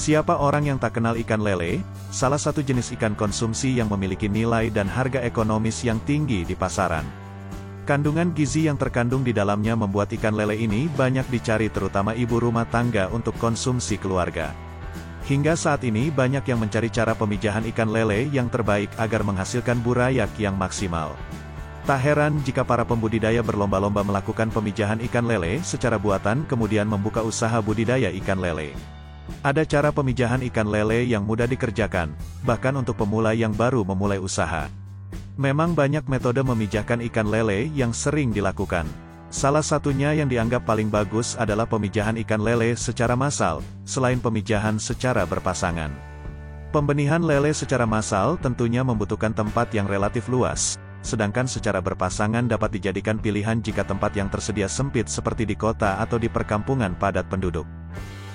Siapa orang yang tak kenal ikan lele, salah satu jenis ikan konsumsi yang memiliki nilai dan harga ekonomis yang tinggi di pasaran. Kandungan gizi yang terkandung di dalamnya membuat ikan lele ini banyak dicari terutama ibu rumah tangga untuk konsumsi keluarga. Hingga saat ini banyak yang mencari cara pemijahan ikan lele yang terbaik agar menghasilkan burayak yang maksimal. Tak heran jika para pembudidaya berlomba-lomba melakukan pemijahan ikan lele secara buatan kemudian membuka usaha budidaya ikan lele. Ada cara pemijahan ikan lele yang mudah dikerjakan, bahkan untuk pemula yang baru memulai usaha. Memang banyak metode memijahkan ikan lele yang sering dilakukan. Salah satunya yang dianggap paling bagus adalah pemijahan ikan lele secara massal, selain pemijahan secara berpasangan. Pembenihan lele secara massal tentunya membutuhkan tempat yang relatif luas. Sedangkan secara berpasangan dapat dijadikan pilihan jika tempat yang tersedia sempit seperti di kota atau di perkampungan padat penduduk.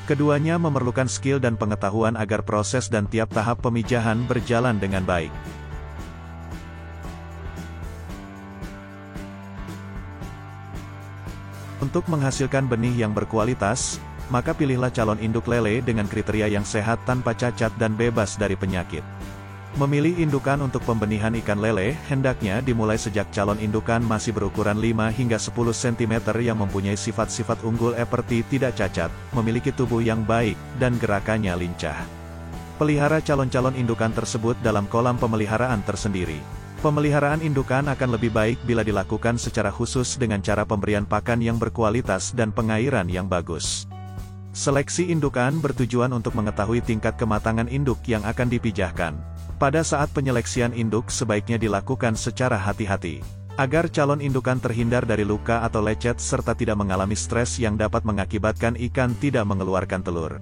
Keduanya memerlukan skill dan pengetahuan agar proses dan tiap tahap pemijahan berjalan dengan baik. Untuk menghasilkan benih yang berkualitas, maka pilihlah calon induk lele dengan kriteria yang sehat tanpa cacat dan bebas dari penyakit. Memilih indukan untuk pembenihan ikan lele, hendaknya dimulai sejak calon indukan masih berukuran 5 hingga 10 cm yang mempunyai sifat-sifat unggul seperti tidak cacat, memiliki tubuh yang baik, dan gerakannya lincah. Pelihara calon-calon indukan tersebut dalam kolam pemeliharaan tersendiri. Pemeliharaan indukan akan lebih baik bila dilakukan secara khusus dengan cara pemberian pakan yang berkualitas dan pengairan yang bagus. Seleksi indukan bertujuan untuk mengetahui tingkat kematangan induk yang akan dipijahkan. Pada saat penyeleksian induk sebaiknya dilakukan secara hati-hati, agar calon indukan terhindar dari luka atau lecet serta tidak mengalami stres yang dapat mengakibatkan ikan tidak mengeluarkan telur.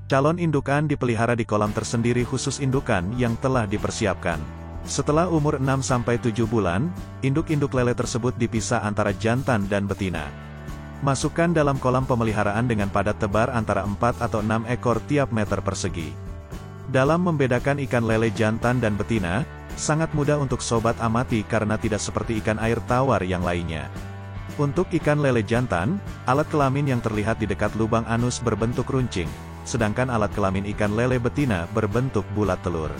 Calon indukan dipelihara di kolam tersendiri khusus indukan yang telah dipersiapkan. Setelah umur 6-7 bulan, induk-induk lele tersebut dipisah antara jantan dan betina. Masukkan dalam kolam pemeliharaan dengan padat tebar antara 4 atau 6 ekor tiap meter persegi. Dalam membedakan ikan lele jantan dan betina, sangat mudah untuk sobat amati karena tidak seperti ikan air tawar yang lainnya. Untuk ikan lele jantan, alat kelamin yang terlihat di dekat lubang anus berbentuk runcing, sedangkan alat kelamin ikan lele betina berbentuk bulat telur.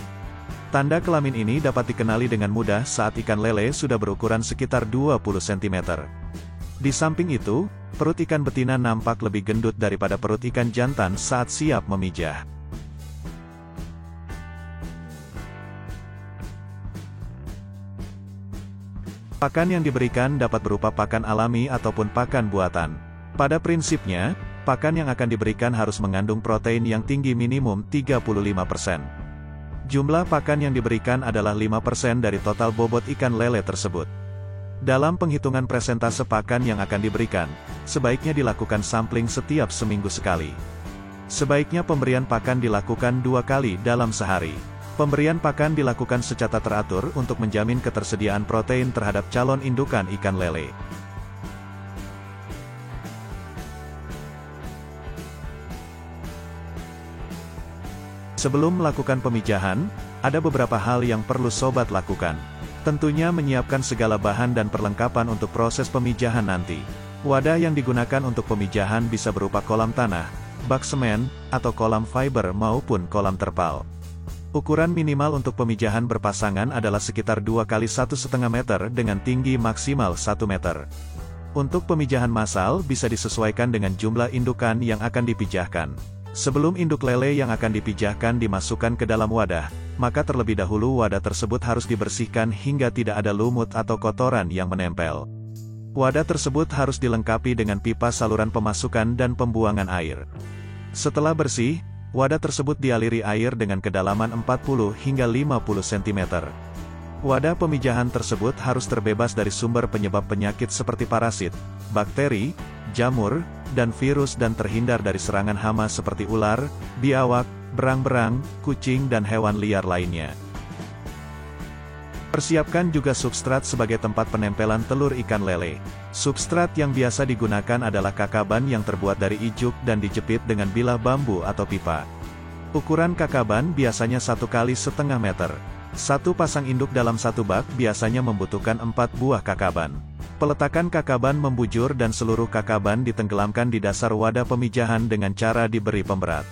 Tanda kelamin ini dapat dikenali dengan mudah saat ikan lele sudah berukuran sekitar 20 cm. Di samping itu, perut ikan betina nampak lebih gendut daripada perut ikan jantan saat siap memijah. Pakan yang diberikan dapat berupa pakan alami ataupun pakan buatan. Pada prinsipnya, pakan yang akan diberikan harus mengandung protein yang tinggi minimum 35%. Jumlah pakan yang diberikan adalah 5% dari total bobot ikan lele tersebut. Dalam penghitungan presentase pakan yang akan diberikan, sebaiknya dilakukan sampling setiap seminggu sekali. Sebaiknya pemberian pakan dilakukan 2 kali dalam sehari. Pemberian pakan dilakukan secara teratur untuk menjamin ketersediaan protein terhadap calon indukan ikan lele. Sebelum melakukan pemijahan, ada beberapa hal yang perlu sobat lakukan. Tentunya menyiapkan segala bahan dan perlengkapan untuk proses pemijahan nanti. Wadah yang digunakan untuk pemijahan bisa berupa kolam tanah, bak semen, atau kolam fiber maupun kolam terpal. Ukuran minimal untuk pemijahan berpasangan adalah sekitar 2 x 1,5 meter dengan tinggi maksimal 1 meter. Untuk pemijahan massal bisa disesuaikan dengan jumlah indukan yang akan dipijahkan. Sebelum induk lele yang akan dipijahkan dimasukkan ke dalam wadah, maka terlebih dahulu wadah tersebut harus dibersihkan hingga tidak ada lumut atau kotoran yang menempel. Wadah tersebut harus dilengkapi dengan pipa saluran pemasukan dan pembuangan air. Setelah bersih, wadah tersebut dialiri air dengan kedalaman 40 hingga 50 cm. Wadah pemijahan tersebut harus terbebas dari sumber penyebab penyakit seperti parasit, bakteri, jamur, dan virus dan terhindar dari serangan hama seperti ular, biawak, berang-berang, kucing dan hewan liar lainnya. Persiapkan juga substrat sebagai tempat penempelan telur ikan lele. Substrat yang biasa digunakan adalah kakaban yang terbuat dari ijuk dan dijepit dengan bilah bambu atau pipa. Ukuran kakaban biasanya 1 x 1,5 meter. Satu pasang induk dalam satu bak biasanya membutuhkan 4 buah kakaban. Peletakan kakaban membujur dan seluruh kakaban ditenggelamkan di dasar wadah pemijahan dengan cara diberi pemberat.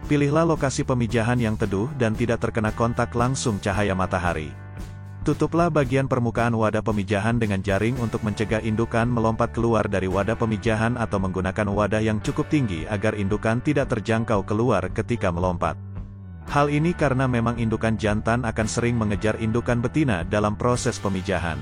Pilihlah lokasi pemijahan yang teduh dan tidak terkena kontak langsung cahaya matahari. Tutuplah bagian permukaan wadah pemijahan dengan jaring untuk mencegah indukan melompat keluar dari wadah pemijahan atau menggunakan wadah yang cukup tinggi agar indukan tidak terjangkau keluar ketika melompat. Hal ini karena memang indukan jantan akan sering mengejar indukan betina dalam proses pemijahan.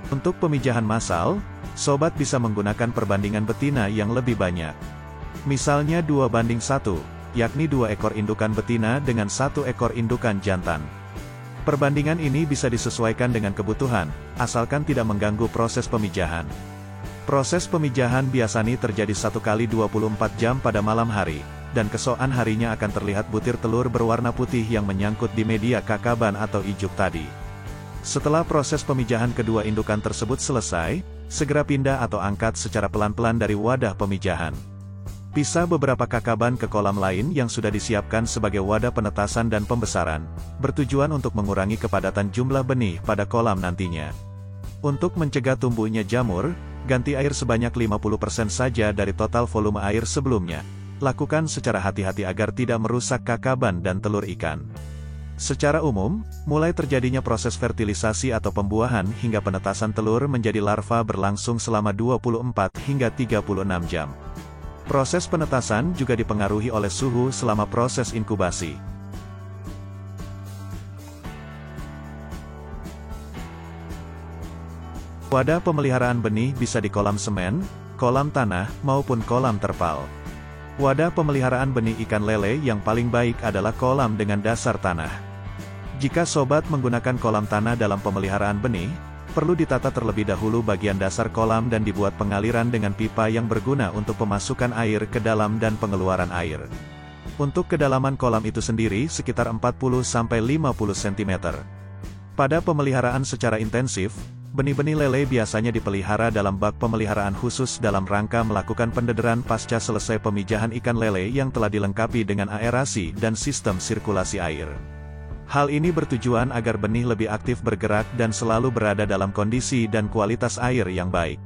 Untuk pemijahan massal, sobat bisa menggunakan perbandingan betina yang lebih banyak. Misalnya 2:1, yakni 2 ekor indukan betina dengan 1 ekor indukan jantan. Perbandingan ini bisa disesuaikan dengan kebutuhan, asalkan tidak mengganggu proses pemijahan. Proses pemijahan biasanya terjadi 1 kali 24 jam pada malam hari, dan keesokan harinya akan terlihat butir telur berwarna putih yang menyangkut di media kakaban atau ijuk tadi. Setelah proses pemijahan kedua indukan tersebut selesai, segera pindah atau angkat secara pelan-pelan dari wadah pemijahan. Pisah beberapa kakaban ke kolam lain yang sudah disiapkan sebagai wadah penetasan dan pembesaran, bertujuan untuk mengurangi kepadatan jumlah benih pada kolam nantinya. Untuk mencegah tumbuhnya jamur, ganti air sebanyak 50% saja dari total volume air sebelumnya. Lakukan secara hati-hati agar tidak merusak kakaban dan telur ikan. Secara umum, mulai terjadinya proses fertilisasi atau pembuahan hingga penetasan telur menjadi larva berlangsung selama 24 hingga 36 jam. Proses penetasan juga dipengaruhi oleh suhu selama proses inkubasi. Wadah pemeliharaan benih bisa di kolam semen, kolam tanah, maupun kolam terpal. Wadah pemeliharaan benih ikan lele yang paling baik adalah kolam dengan dasar tanah. Jika sobat menggunakan kolam tanah dalam pemeliharaan benih, perlu ditata terlebih dahulu bagian dasar kolam dan dibuat pengaliran dengan pipa yang berguna untuk pemasukan air ke dalam dan pengeluaran air. Untuk kedalaman kolam itu sendiri sekitar 40-50 cm. Pada pemeliharaan secara intensif, benih-benih lele biasanya dipelihara dalam bak pemeliharaan khusus dalam rangka melakukan pendederan pasca selesai pemijahan ikan lele yang telah dilengkapi dengan aerasi dan sistem sirkulasi air. Hal ini bertujuan agar benih lebih aktif bergerak dan selalu berada dalam kondisi dan kualitas air yang baik.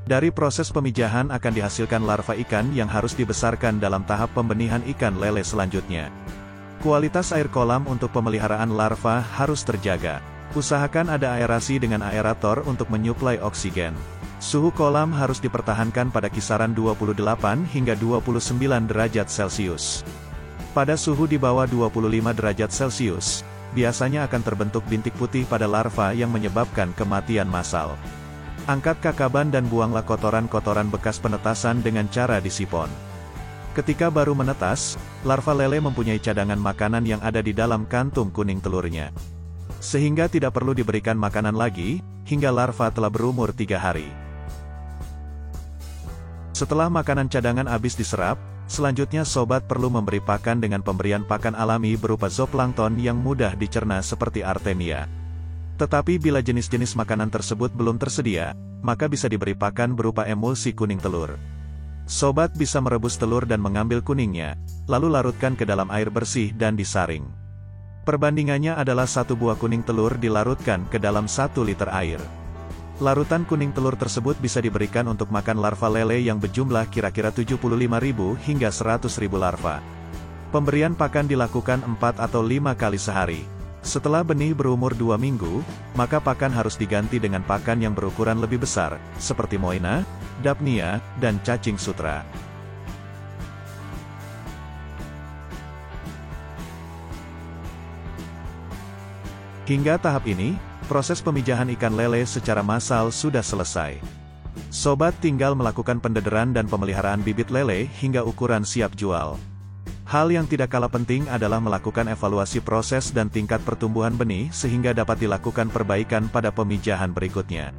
Dari proses pemijahan akan dihasilkan larva ikan yang harus dibesarkan dalam tahap pembenihan ikan lele selanjutnya. Kualitas air kolam untuk pemeliharaan larva harus terjaga. Usahakan ada aerasi dengan aerator untuk menyuplai oksigen. Suhu kolam harus dipertahankan pada kisaran 28 hingga 29 derajat Celcius. Pada suhu di bawah 25 derajat Celcius, biasanya akan terbentuk bintik putih pada larva yang menyebabkan kematian massal. Angkat kakaban dan buanglah kotoran-kotoran bekas penetasan dengan cara disipon. Ketika baru menetas, larva lele mempunyai cadangan makanan yang ada di dalam kantung kuning telurnya. Sehingga tidak perlu diberikan makanan lagi, hingga larva telah berumur 3 hari. Setelah makanan cadangan habis diserap, selanjutnya sobat perlu memberi pakan dengan pemberian pakan alami berupa zooplankton yang mudah dicerna seperti artemia. Tetapi bila jenis-jenis makanan tersebut belum tersedia, maka bisa diberi pakan berupa emulsi kuning telur. Sobat bisa merebus telur dan mengambil kuningnya, lalu larutkan ke dalam air bersih dan disaring. Perbandingannya adalah 1 buah kuning telur dilarutkan ke dalam 1 liter air. Larutan kuning telur tersebut bisa diberikan untuk makan larva lele yang berjumlah kira-kira 75.000 hingga 100.000 larva. Pemberian pakan dilakukan 4 atau 5 kali sehari. Setelah benih berumur 2 minggu, maka pakan harus diganti dengan pakan yang berukuran lebih besar, seperti moina, dapnia, dan cacing sutra. Hingga tahap ini, proses pemijahan ikan lele secara massal sudah selesai. Sobat tinggal melakukan pendederan dan pemeliharaan bibit lele hingga ukuran siap jual. Hal yang tidak kalah penting adalah melakukan evaluasi proses dan tingkat pertumbuhan benih sehingga dapat dilakukan perbaikan pada pemijahan berikutnya.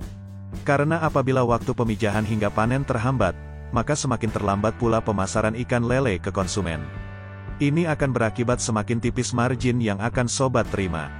Karena apabila waktu pemijahan hingga panen terhambat, maka semakin terlambat pula pemasaran ikan lele ke konsumen. Ini akan berakibat semakin tipis margin yang akan sobat terima.